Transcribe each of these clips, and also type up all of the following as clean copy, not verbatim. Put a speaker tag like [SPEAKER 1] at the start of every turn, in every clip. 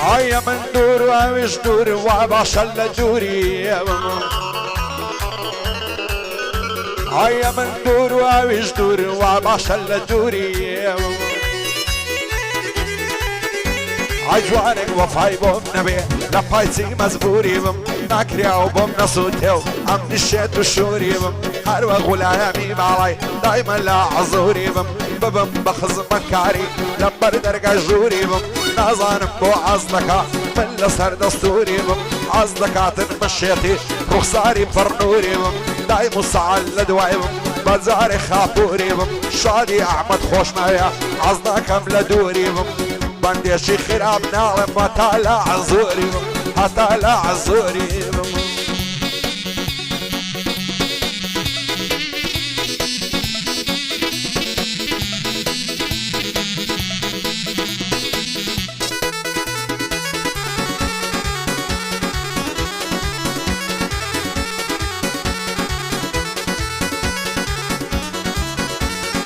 [SPEAKER 1] هيا من دور ومش دور وباش الدوري هيا من دور ومش دور وباش الدوري عجوانك وفاي بوم نبي لفايتي مزبوري بم ناكريا وبوم نصوتيو ام نشيت وشوري بم هروا غلامي معاي دايما لا عزوري بم ببم بخز مكاري لبر درجة جوري بم نازانم بو عزدكا من لسر دستوري بم عزدكا تنمشيتي رخصاري فرنوري بم دايمو سعال لدواي بم بزاري خاطوري بم شادي احمد خوش مايا عزدكا ملدوري بم بندي شي خراب نعلم وطالع عزوري هطالع عزوري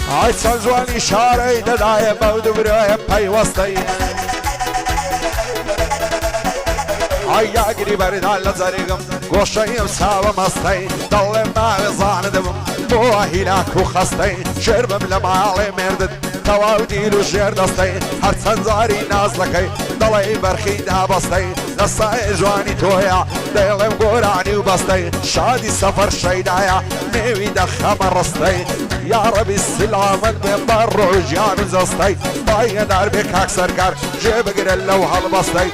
[SPEAKER 1] هاي سنزواني شاري ددايا بودو برايا باي وسطي هاي ياقري برد على زريقم قوشيم ساوى مستي ضل ما غزان دبم بوه هلاك وخستي شربم لمعالي مردد تواودي له جير دستي هر سنزاري نازلكي ضلي برخي دابستي لساي جواني تويا ديلم قراني وبستي شادي سفر شيدايا ميوي دخم رستي يا ربي السلام من بر وجيان زستي باي دار بك اكسر كار جيب قرل لو هالبستي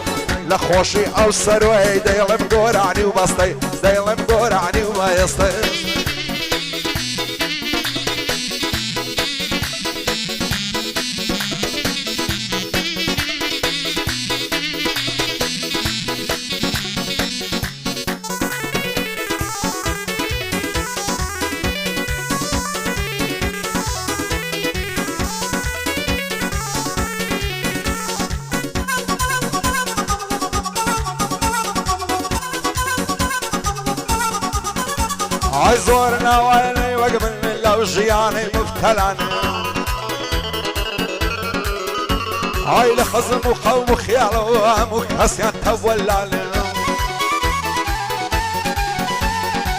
[SPEAKER 1] لخوشي او سروي ديلم قراني وبستي ديلم قراني وبستي عزورنا ويني وقبل لو جياني مبتلان هاي لخزم وقوم خيال ومكاسيان تولان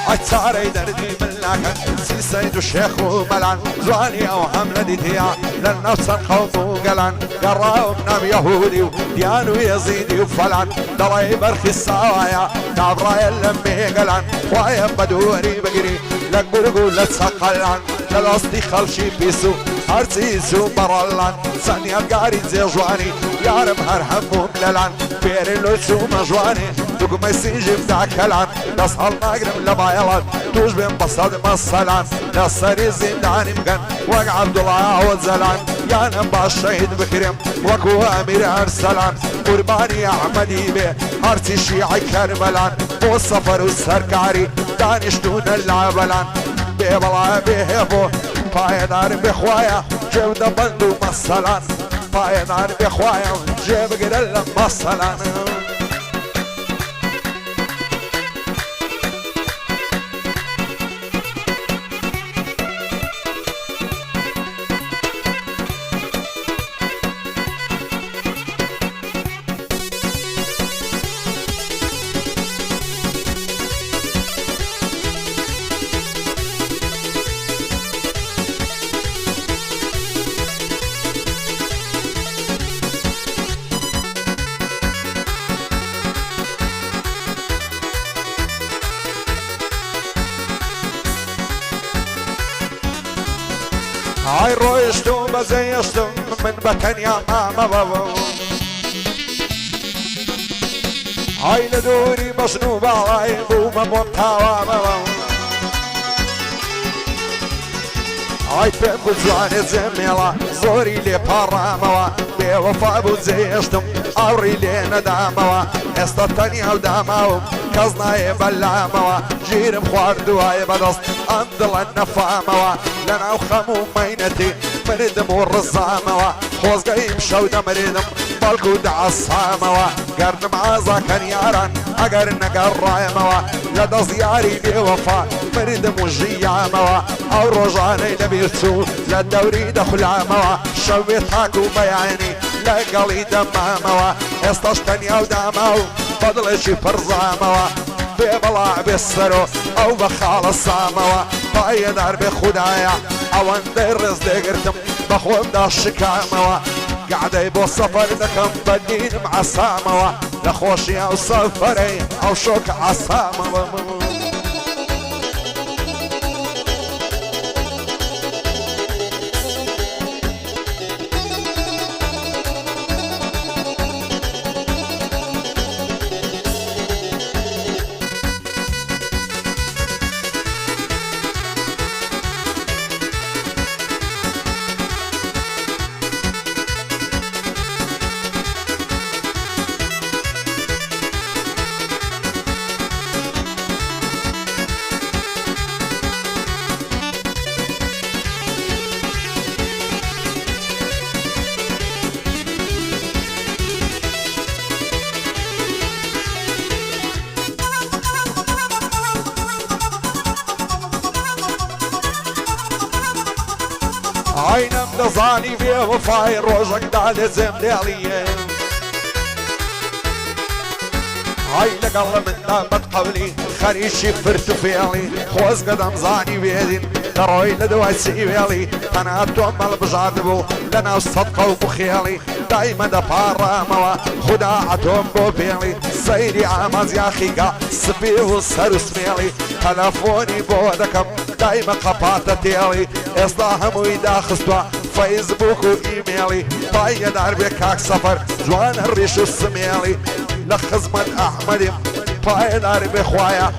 [SPEAKER 1] هاي تساري دردي من لكن سي سيد الشيخ وملان زواني او حملة ديتيا للنفس القوم وقلان قراهم يهودي وديان ويزيدي وفلان ضلي برخي السوايا كابرايا اللمي قلان وايا بدوري بقري لك برقول لتسقلان للاصدي خلشي بيسو هرسيسو برالان سانيا قاري زي جواني يارم هرهمهم للان بيري لوشو مجواني دوك ما يسيجي بداكلان نصحى المقرم لبايلان توش بين بصاد مصلان نصري زنداني مقن وق عبد الله عود زلان يا نبا الشهيد بكرم وكو امير ارسلان قرباني احمدي بي هرسي شيعي كربلان بو السفر والسركاري دانشتون اللعبلان بيبلا بيهبو بايدار بخوايا جيب دبندو مصلان بايدار بخوايا جيب قرل مصلان هاي رويشتو بزيشتو من بطن يا ماما بابا هاي لدوري مشنوبة هاي بوما مبتاوى بابا هاي بيبو جواني زميلا زوري لي باراموا بيوفا بزيشتو اوري لي نداموا استطني او داموا كزنا يبلاموا جيرم خواردو هاي بدست اندل النفاموا لنا وخمو مينتي مردم والرزاموا خوز قايم شودة مردم بالكو دعصاموا قرن معازا كان ياران اقر نقرايموا لدى زياري بوفا مردم وجياموا او رجاني لبيرتو للدوري دخل عاموا شويت هاكو بيعيني لقلي دماموا استشتني وداموا بدلشي فرزاموا ببلع بالسرو او بخال الصاموا باي دار بخدايا او اندرز دقرتم بخوم دا الشكاموا قاعدة يبو سفر دكم بدين مع ساموا لخوشي او سفري او شوك عساموا عينم دزاني بيه وفاي روجك دالي زمدالية عين قلب من دامت قبلي خريشي فرت فيالي خوز قدم زاني بيدين دروي لدواي سيبيالي تناتو عمال بجادبو لنا الصدقة وبخيالي دايما دفارة موا خداعتهم بوبيالي سيري عماز يا خيقا سبيه وسر سميالي تلفوني بودكم دايما قباطة تيالي اصلاهم ويدا خستوا فيسبوك وايميلي طاية دربي كاك سفر جوان الريش السميالي لخزمة احمد طاية دربي خوايا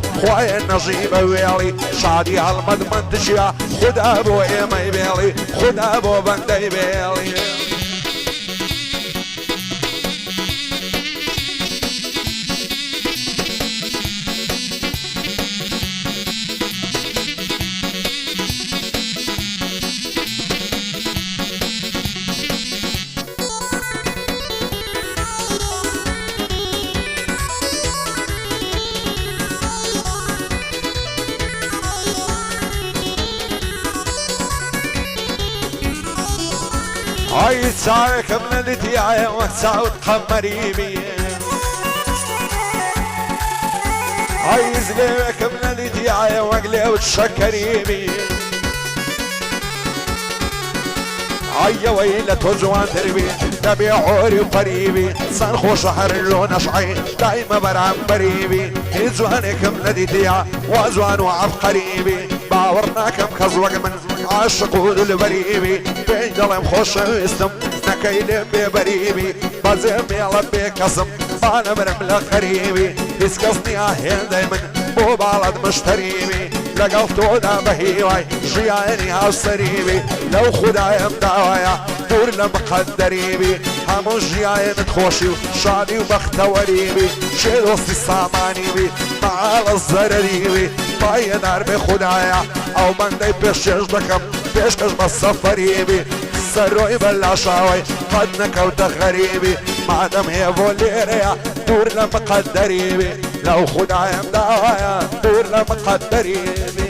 [SPEAKER 1] النجيب ويالي شادي هالمدمن تجيا خد ابو ايمي بيالي خد ابو بندي بيالي هاي تساويك من الدياية وتساوي تقمري بي هاي زليك من الدياية وقلي وتشكري بي هاي ويلة وجوان دربي تبي عوري وقريبي صنخو شهر اللون شعي دايما برام بريبي جوانك من الدياية وجوان وعف قريبي باورناكم كزوق من عاشق البريبي بين قلم خوش اسم نكيل ببريبي بزم يلا بكسم بانا مرمل قريبي يسقصني اهين دايما مو بالد مشتريبي لقلتو دا بهيواي جياني هاوسريبي لو خدايم داوايا دور لمقدريبي همون جياين تخوشي وشادي وبختوريبي شيل وسطي سامانيبي معال الزرريبي باي دار بخدايا او من داي بيشش دكم بيشكش بالسفريبي سروي بلاشاوي قد نكوت غريبي مادام هي فوليريا دور لمقدريبي لو خدايم داوايا دور لمقدريبي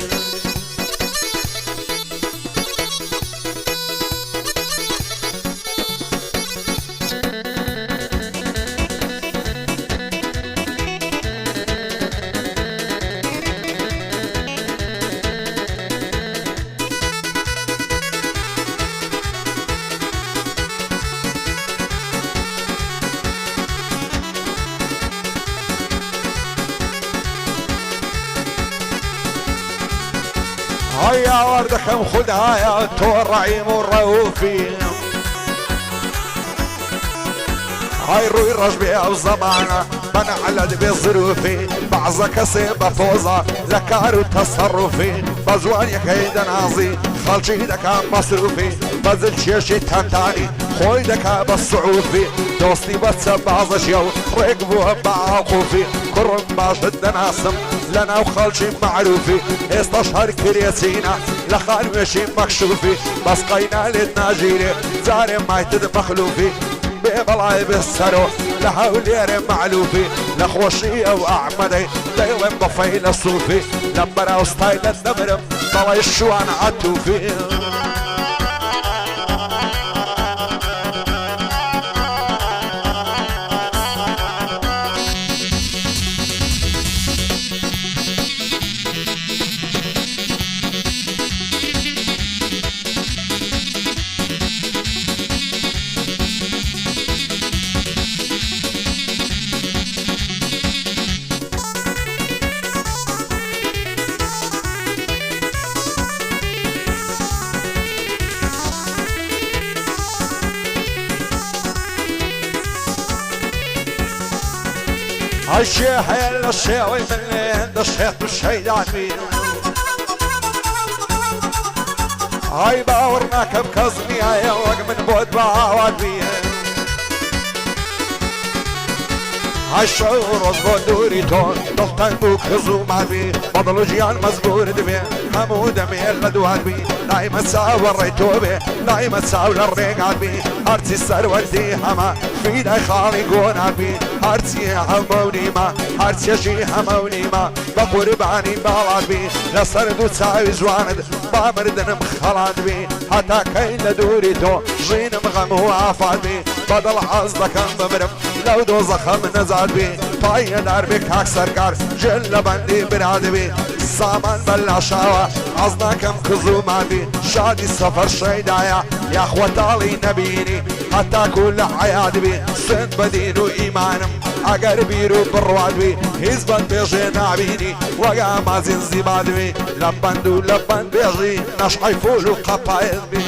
[SPEAKER 1] هيا وردكم خدايا تورعيم والروفي هاي روي رجبي او زمانة بنعلد بظروفي بعزك سيبا فوزا لكارو تصرفي بزواني كيدا نازي خالشي دكا مصروفي بزل شيشي تنتاني خوي دكا بالصعوفي دوستي بتسبع زشيو رقبوها بعاقوفي كرم باشد ناسم لنا وخالشي معروفي استشهر كريسينا لخان مشي مكشوفي بس قينا للناجيري زاري مايتد مخلوفي ببلاي بالسرو لحولير معلوفي لخوشي او اعمدي دايلم بفيل الصوفي لمبرا وستايل الدمرم طلع الشوان عطوفي الشيخ يلا الشيوي من عند الشيخ الشيدان بي هاي باورنا كم كظمي يا وق من بود بعواد بي هاي شعور اصبو دوري تون دلتن بو كزو مالبي بضلو جيان مزبور دبي همو دمي اللدوان بي نايمة ساور ريتو بي نايمة ساول الريقان بي هارتي السرودي هما في داي خالي قونان بي هارتي هموني ما هارتي شي هموني ما بقرباني بالان بي لسردو تساوي جواند بامردن مخلان بي حتى كين دوري تو جين مغمو عفان بي بدل حظك بمرم لو دوزخم نزاد بي طاية دار بك اكسر كار جل بندي براد بي زمان بلا شاوة عزنا كم كزو مادي شادي السفر شيدايا يا اخوتالي نبيني حتى كل حياتي بي سند بدين وإيمانم اگر بيرو برواد بي هزبان بيجي نابيني وقا مازين زباد بي لبندو لبند بيجي نشعي فولو قبايل بي